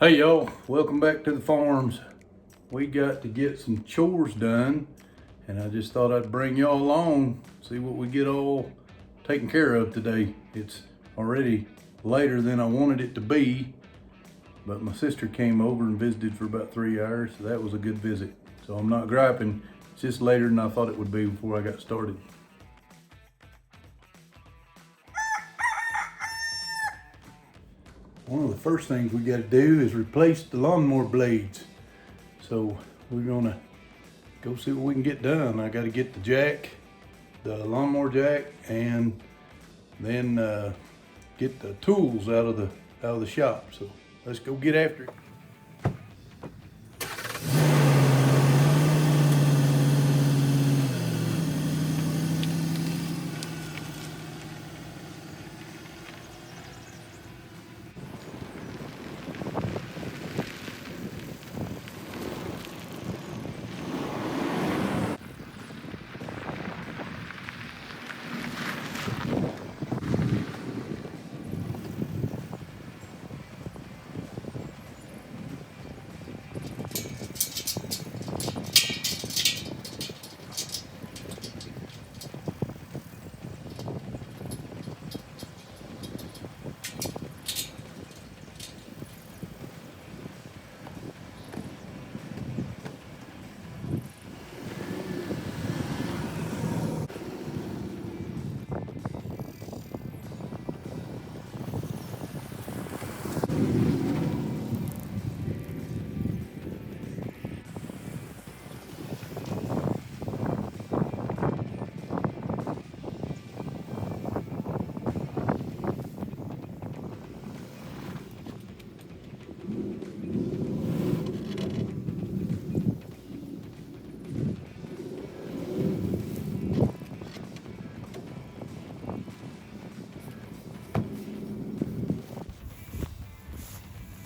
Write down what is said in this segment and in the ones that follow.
Hey y'all, welcome back to the farms. We got to get some chores done and I just thought I'd bring y'all along, see what we get all taken care of today. It's already later than I wanted it to be, but my sister came over and visited for about 3 hours, so that was a good visit. So I'm not griping, it's just later than I thought it would be before I got started. One of the first things we got to do is replace the lawnmower blades. So we're gonna go see what we can get done. I got to get the jack, the lawnmower jack, and then get the tools out of the shop. So let's go get after it.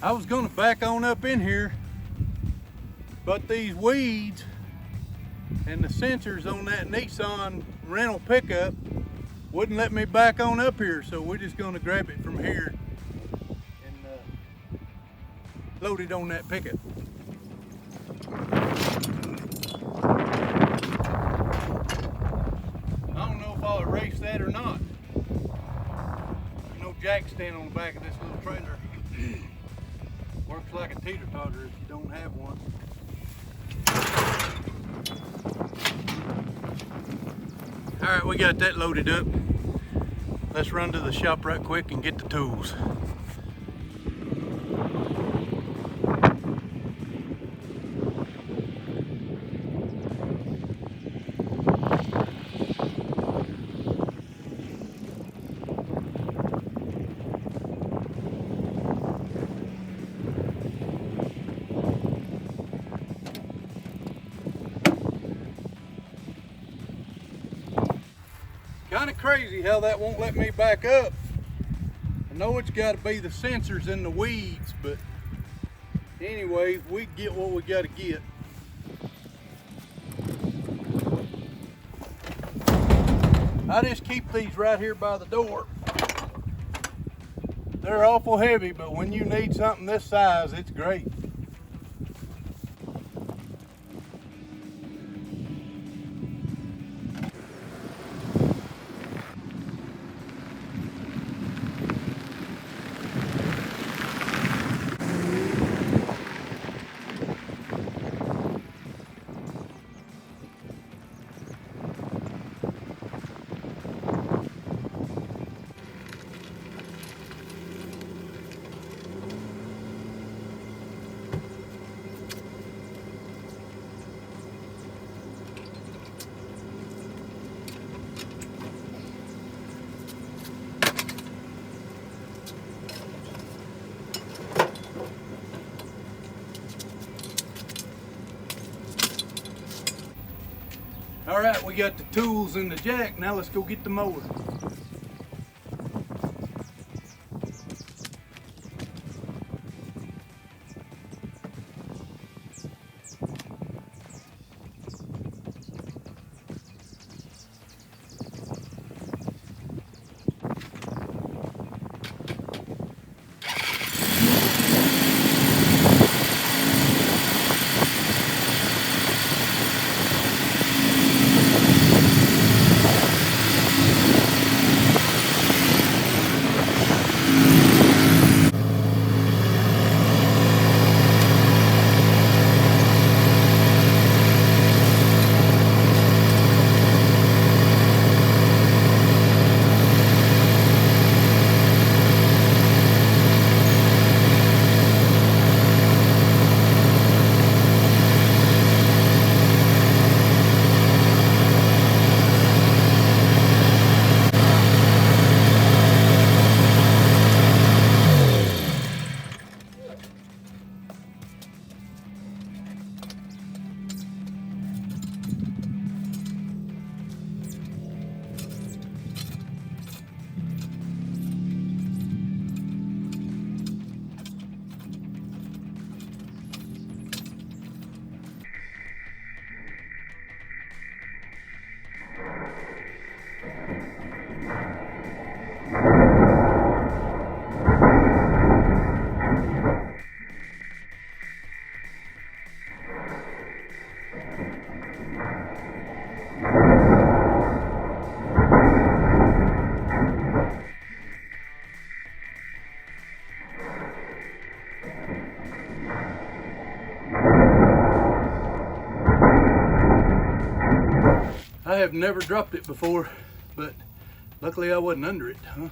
I was gonna back on up in here, but these weeds and the sensors on that Nissan rental pickup wouldn't let me back on up here, so we're just gonna grab it from here and load it on that pickup. I don't know if I'll erase that or not. No jack stand on the back of this little trailer. Works like a teeter-totter if you don't have one. All right, we got that loaded up. Let's run to the shop right quick and get the tools. Kind of crazy how that won't let me back up. I know it's got to be the sensors in the weeds, but anyway, we get what we got to get. I just keep these right here by the door. They're awful heavy, but when you need something this size, it's great. All right, we got the tools and the jack. Now let's go get the mower. have never dropped it before, but luckily I wasn't under it, huh?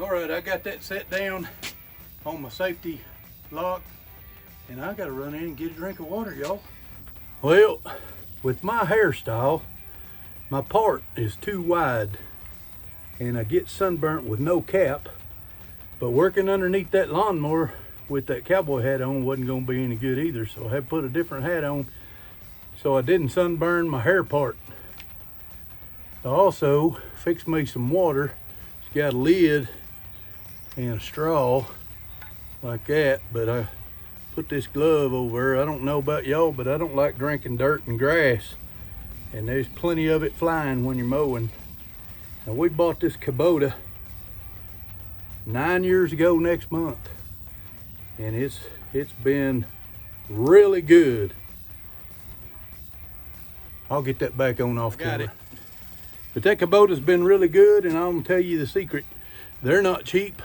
All right, I got that set down on my safety lock, and I gotta run in and get a drink of water, y'all. Well, with my hairstyle, my part is too wide, and I get sunburnt with no cap, but working underneath that lawnmower with that cowboy hat on wasn't gonna be any good either, so I had to put a different hat on so I didn't sunburn my hair part. I also fixed me some water. It's got a lid and a straw like that, but I put this glove over. I don't know about y'all, but I don't like drinking dirt and grass, and there's plenty of it flying when you're mowing. Now, we bought this Kubota 9 years ago next month, and it's been really good. I'll get that back on off camera. But that Kubota's been really good, and I'm gonna tell you the secret. They're not cheap,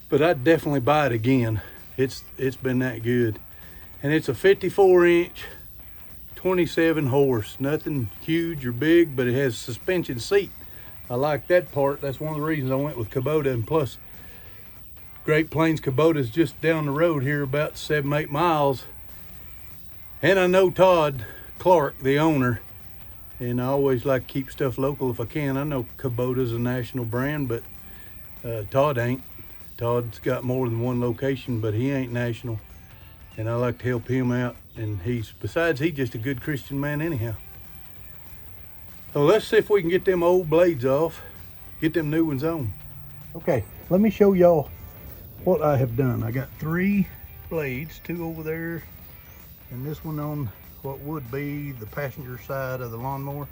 but I'd definitely buy it again. It's been that good. And it's a 54-inch, 27 horse. Nothing huge or big, but it has a suspension seat. I like that part. That's one of the reasons I went with Kubota. And plus, Great Plains Kubota is just down the road here, about 7-8 miles. And I know Todd Clark, the owner, and I always like to keep stuff local if I can. I know Kubota's a national brand, but Todd ain't. Todd's got more than one location, but he ain't national, and I like to help him out. And he's just a good Christian man anyhow. So let's see if we can get them old blades off, get them new ones on. Okay, let me show y'all what I have done. I got 3 blades, 2 over there, and this one on what would be the passenger side of the lawnmower.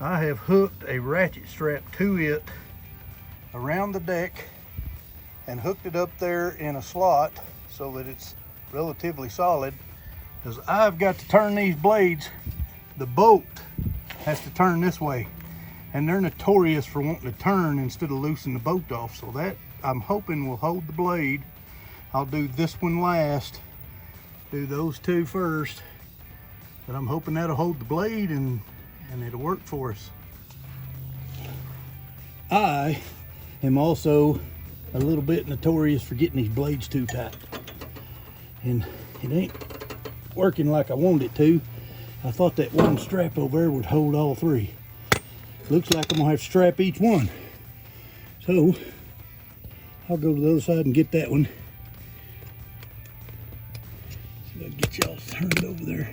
I have hooked a ratchet strap to it around the deck and hooked it up there in a slot so that it's relatively solid, because I've got to turn these blades. The bolt has to turn this way, and they're notorious for wanting to turn instead of loosen the bolt off. So that, I'm hoping, will hold the blade. I'll do this one last, do those 2 first, but I'm hoping that'll hold the blade and it'll work for us. I am also a little bit notorious for getting these blades too tight, and it ain't working like I want it to. I thought that one strap over there would hold all 3. Looks like I'm gonna have to strap each one. So I'll go to the other side and get that one. See if I can get y'all turned over there.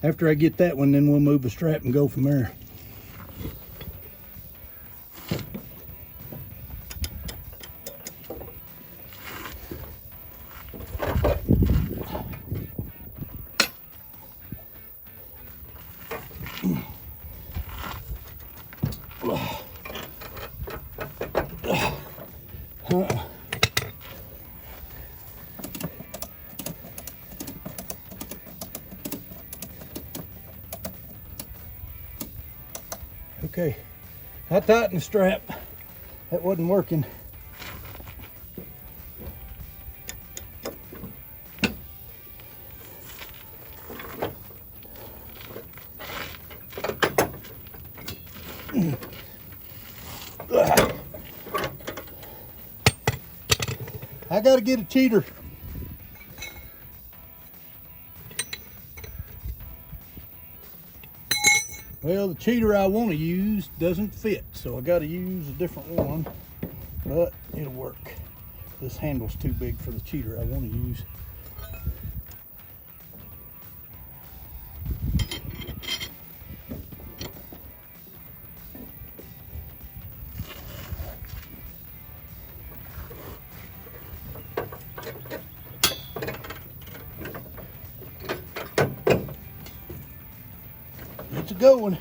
After I get that one, then we'll move the strap and go from there. Okay, I tightened the strap. That wasn't working. I gotta get a cheater. Well, the cheater I want to use doesn't fit, so I gotta use a different one, but it'll work. This handle's too big for the cheater I want to use. It's a good one.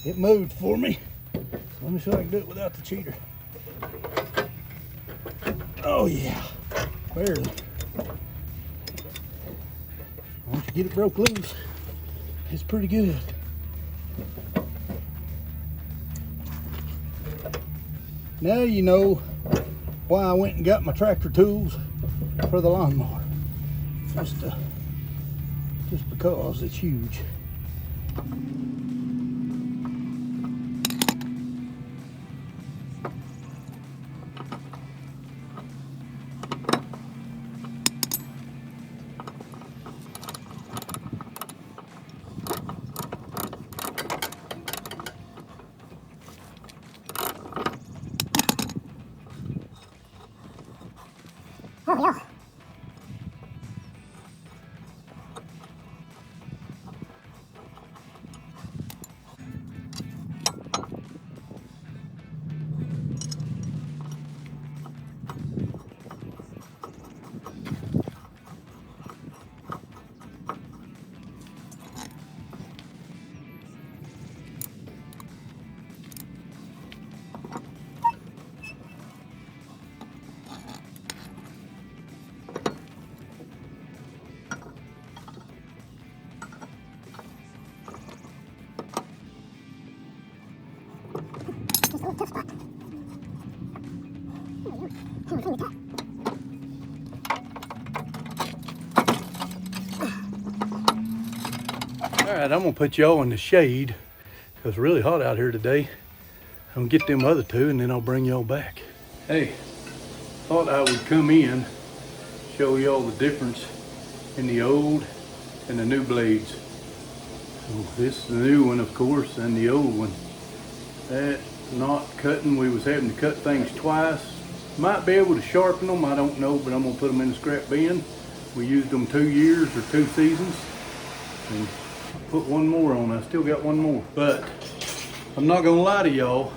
It moved for me. Let me see if I can do it without the cheater. Oh yeah, barely. Once you get it broke loose, it's pretty good. Now you know why I went and got my tractor tools for the lawnmower. Just because it's huge. Oh yeah. All right, I'm gonna put y'all in the shade. It's really hot out here today. I'm gonna get them other two and then I'll bring y'all back. Hey, thought I would come in, show y'all the difference in the old and the new blades. So this is the new one, of course, and the old one. That not cutting, we was having to cut things twice. Might be able to sharpen them, I don't know, but I'm gonna put them in the scrap bin. We used them 2 years or 2 seasons. And put one more on. I still got one more. But I'm not gonna lie to y'all.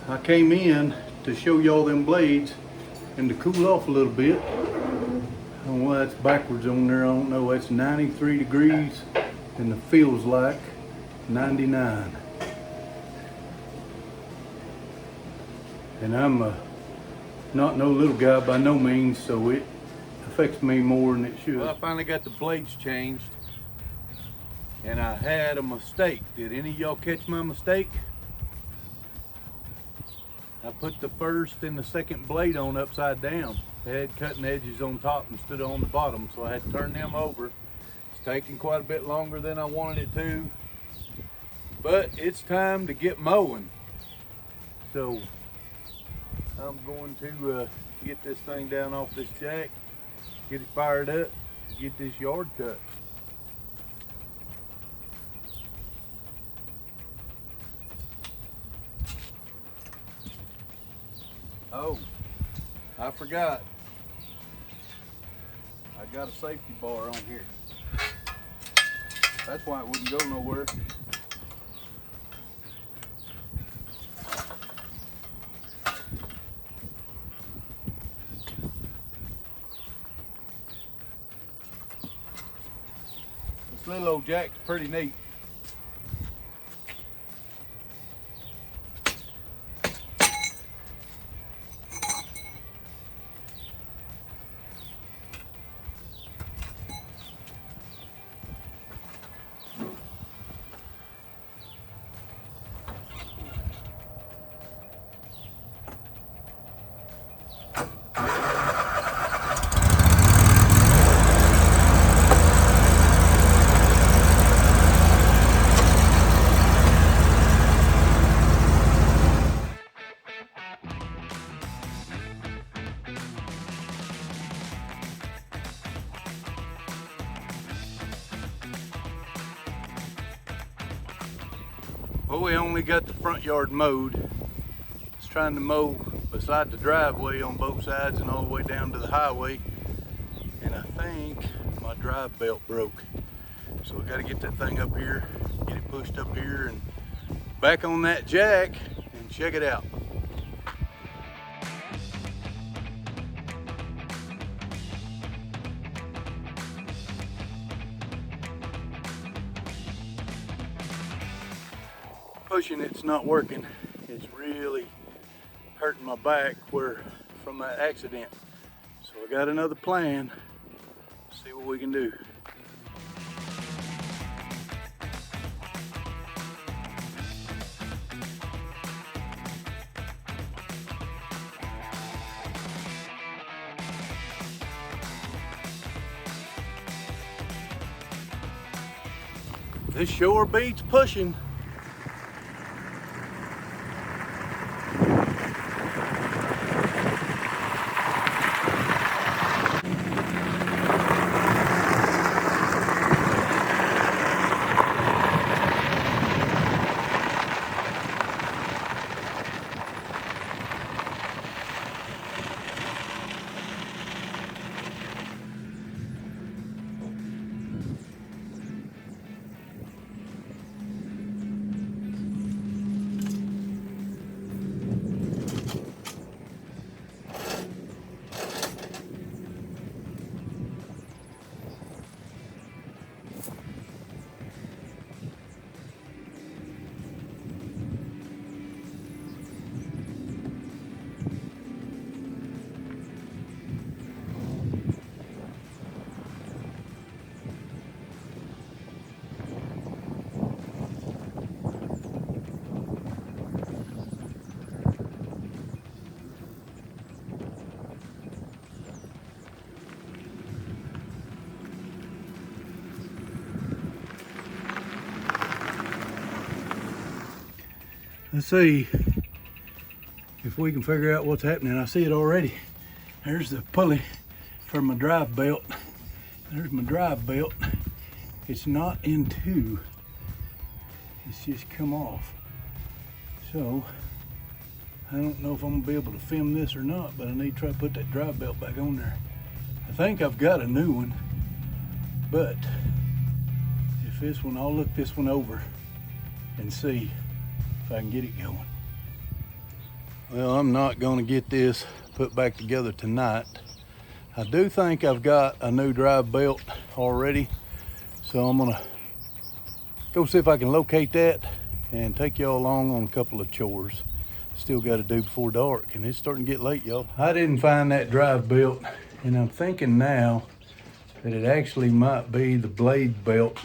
I came in to show y'all them blades and to cool off a little bit. I don't know why that's backwards on there. I don't know. That's 93 degrees and it feels like 99. And I'm not no little guy by no means, so it affects me more than it should. Well, I finally got the blades changed. And I had a mistake. Did any of y'all catch my mistake? I put the first and the second blade on upside down. They had cutting edges on top instead of on the bottom, so I had to turn them over. It's taking quite a bit longer than I wanted it to, but it's time to get mowing. So I'm going to get this thing down off this jack, get it fired up, get this yard cut. Oh, I forgot. I got a safety bar on here. That's why it wouldn't go nowhere. This little old jack's pretty neat. Well, we only got the front yard mowed. It's trying to mow beside the driveway on both sides and all the way down to the highway. And I think my drive belt broke. So I got to get that thing up here, get it pushed up here and back on that jack and check it out. Pushing it's not working. It's really hurting my back from that accident. So I got another plan. See what we can do. This sure beats pushing. Let's see if we can figure out what's happening. I see it already. There's the pulley for my drive belt. There's my drive belt. It's not in two. It's just come off. So I don't know if I'm gonna be able to film this or not, but I need to try to put that drive belt back on there. I think I've got a new one, but if this one, I'll look this one over and see if I can get it going. Well, I'm not gonna get this put back together tonight. I do think I've got a new drive belt already, so I'm gonna go see if I can locate that and take y'all along on a couple of chores still got to do before dark, and it's starting to get late, y'all. I didn't find that drive belt, and I'm thinking now that it actually might be the blade belt,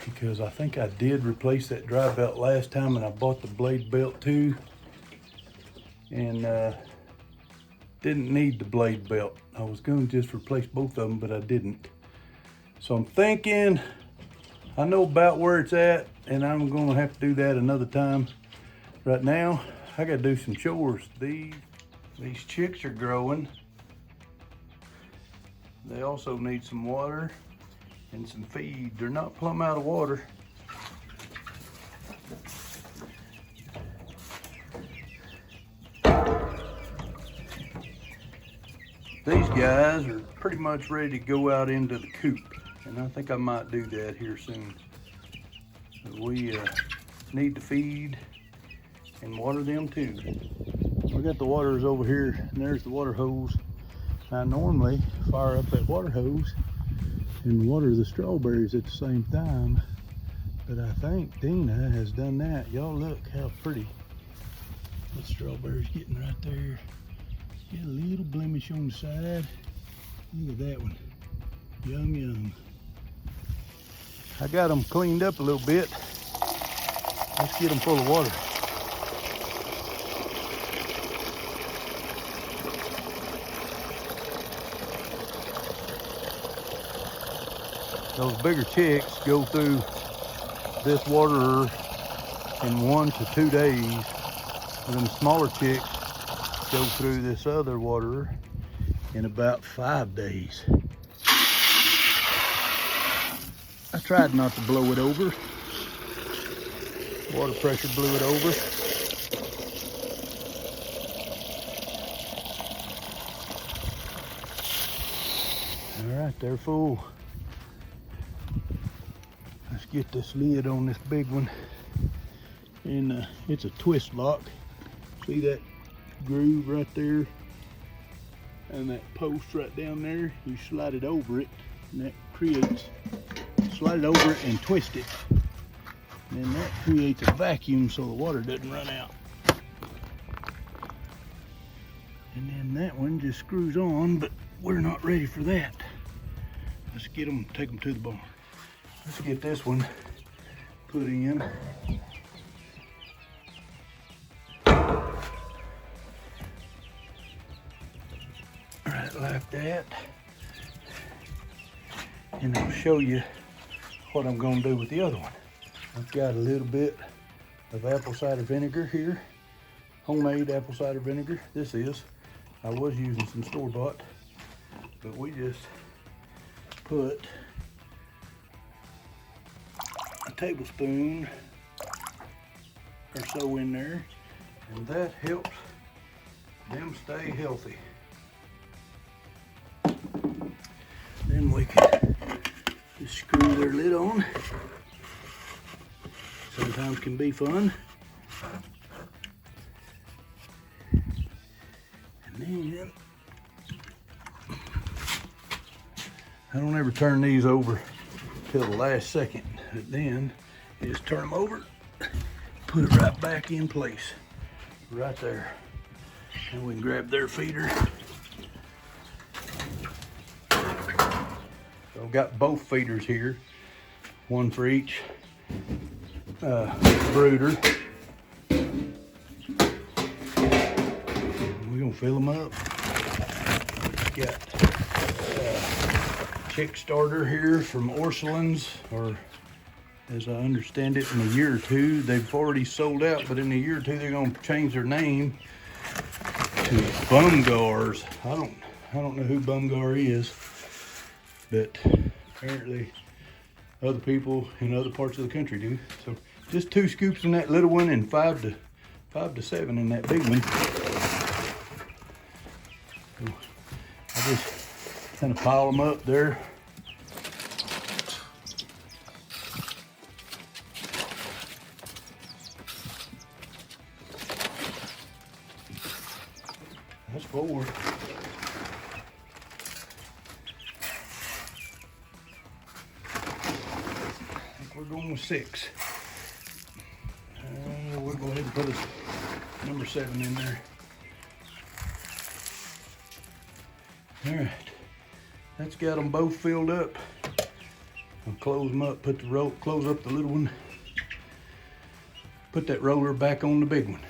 because I think I did replace that drive belt last time, and I bought the blade belt too, and didn't need the blade belt. I was going to just replace both of them, but I didn't. So I'm thinking I know about where it's at, and I'm going to have to do that another time. Right now, I got to do some chores. These chicks are growing. They also need some water and some feed. They're not plumb out of water. These guys are pretty much ready to go out into the coop, and I think I might do that here soon. So we need to feed and water them too. We got the waters over here, and there's the water hose. I normally fire up that water hose and water the strawberries at the same time. But I think Deanna has done that. Y'all look how pretty that strawberry's getting right there. Get a little blemish on the side. Look at that one. Yum, yum. I got them cleaned up a little bit. Let's get them full of water. Those bigger chicks go through this water in 1 to 2 days, and then the smaller chicks go through this other water in about 5 days. I tried not to blow it over. Water pressure blew it over. All right, they're full. Let's get this lid on this big one. And it's a twist lock. See that groove right there? And that post right down there, you slide it over it, and that creates, slide it over it and twist it. And then that creates a vacuum so the water doesn't run out. And then that one just screws on, but we're not ready for that. Let's get them, take them to the barn. Let's get this one put in. Right like that. And I'll show you what I'm gonna do with the other one. I've got a little bit of apple cider vinegar here. Homemade apple cider vinegar, this is. I was using some store-bought, but we just put a tablespoon or so in there, and that helps them stay healthy. Then we can just screw their lid on. Sometimes can be fun. And then I don't ever turn these over till the last second. But then you just turn them over, put it right back in place, right there. And we can grab their feeder. So I've got both feeders here, one for each brooder. We're gonna fill them up. Got chick starter here from Ursulines, or as I understand it, in a year or two. They've already sold out, but in a year or two they're gonna change their name to Bumgars. I don't know who Bumgar is, but apparently other people in other parts of the country do. So just 2 scoops in that little one and 5 to 7 in that big one. So I just kind of pile them up there. That's 4. We're going with 6. We'll go ahead and put a number 7 in there. All right, that's got them both filled up. I'll close them up, put the roll, close up the little one, put that roller back on the big one.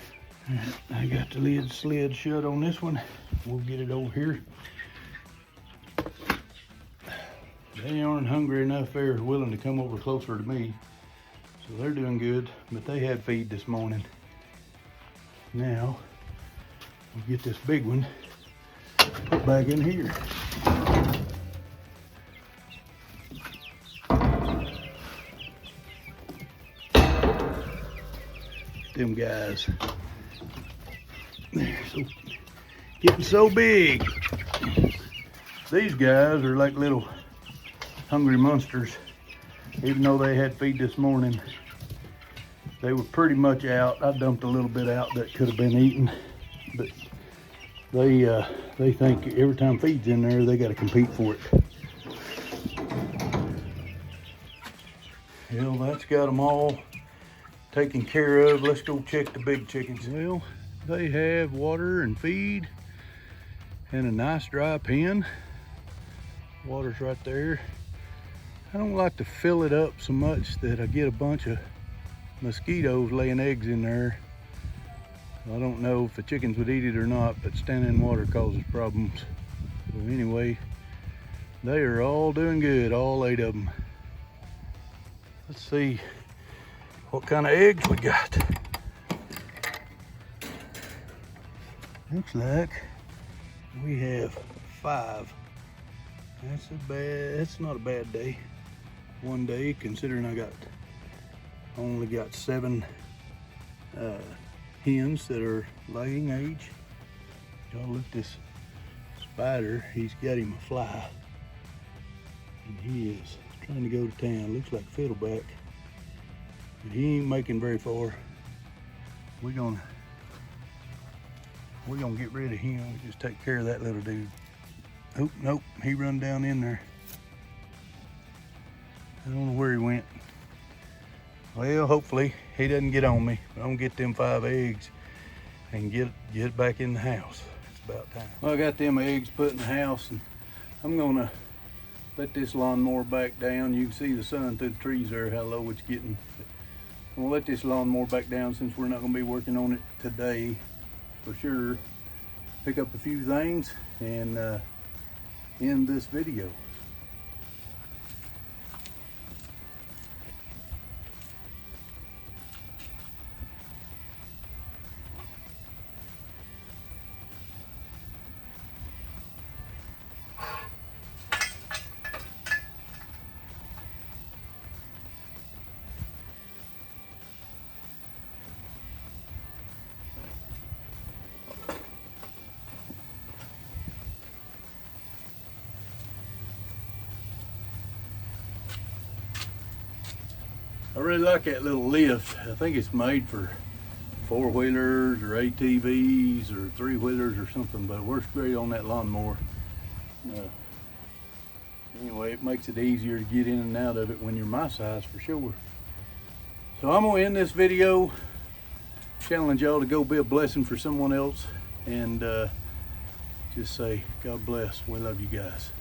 All right, I got the lid slid shut on this one. We'll get it over here. They aren't hungry enough, they're willing to come over closer to me. So they're doing good, but they had feed this morning. Now, we'll get this big one put back in here. Them guys. There, so getting so big. These guys are like little hungry monsters. Even though they had feed this morning, they were pretty much out. I dumped a little bit out that could have been eaten, but they think every time feed's in there, they got to compete for it. Well, that's got them all taken care of. Let's go check the big chickens. Well, they have water and feed and a nice dry pen. Water's right there. I don't like to fill it up so much that I get a bunch of mosquitoes laying eggs in there. I don't know if the chickens would eat it or not, but standing in water causes problems. So anyway, they are all doing good, all 8 of them. Let's see what kind of eggs we got. Looks like we have 5. That's not a bad day. One day, considering I only got 7 hens that are laying age. Y'all look at this spider. He's got him a fly, and he is trying to go to town. Looks like Fiddleback, but he ain't making very far. We're gonna get rid of him. Just take care of that little dude. Oh, nope, he run down in there. I don't know where he went. Well, hopefully he doesn't get on me. I'm gonna get them 5 eggs and get back in the house. It's about time. Well, I got them eggs put in the house, and I'm gonna let this lawnmower back down. You can see the sun through the trees there, how low it's getting. I'm gonna let this lawnmower back down since we're not gonna be working on it today for sure. Pick up a few things and end this video. I really like that little lift. I think it's made for 4-wheelers or ATVs or 3-wheelers or something, but it works great on that lawnmower. Anyway, it makes it easier to get in and out of it when you're my size for sure. So I'm gonna end this video, challenge y'all to go be a blessing for someone else, and just say, God bless, we love you guys.